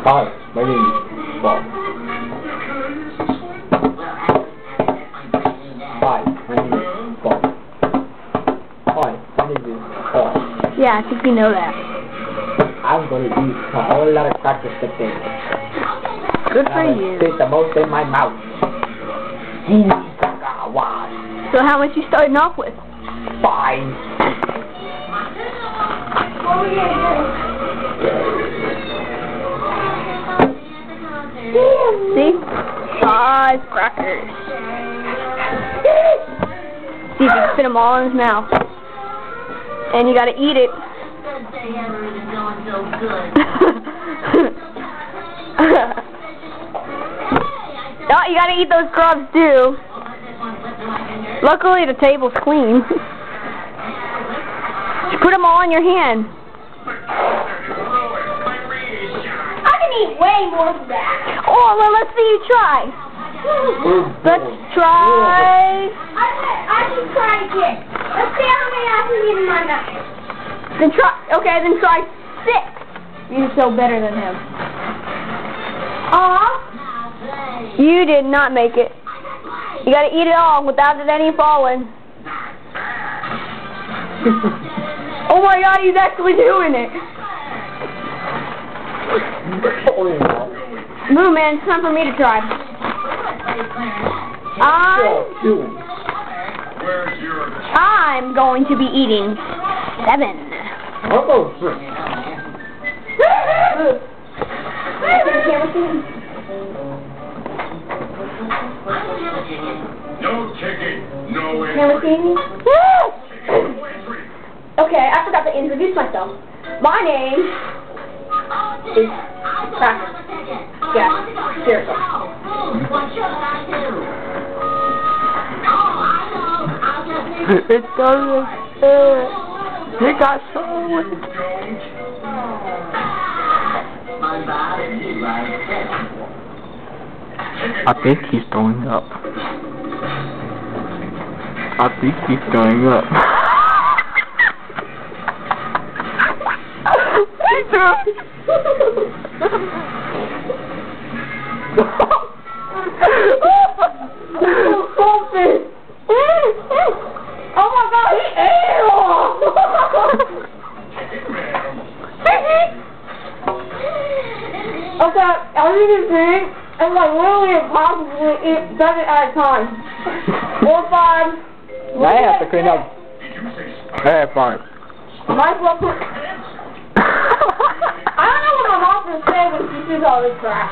Hi, my name is Bob. Hi, my name is Bob. Hi, my name is Paul. Yeah, I think you know that. I'm going to use a whole lot of practice today. Good for you. Spit the most in my mouth. So how much you starting off with? 5. See? 5 crackers. See if you can fit them all in his mouth. And you gotta eat it. Oh, you gotta eat those grubs too. Luckily the table's clean. You put them all in your hand. I can eat way more than that. Oh, well, let's see you try. Let's try. I can try again. Let's see how many I can eat in my mouth. Then try. Okay, then try 6. You're so better than him. You did not make it. You gotta eat it all without it any falling. Oh my God, he's actually doing it. Move, man, it's time for me to try. I'm going to be eating 7. No ticket, no Never entry. seen me? Okay, I forgot to introduce myself. My name is Cracker. Yeah, seriously. It's going. It got so. I think he's throwing up. I think he's throwing up. Oh my God, he ate it all! Okay, as you can see, it's like literally impossible to eat 7 at a time. 4, 5. I have to clean up. Hey, fine. Might as well put... I don't know what my mom can say when she sees all this crap.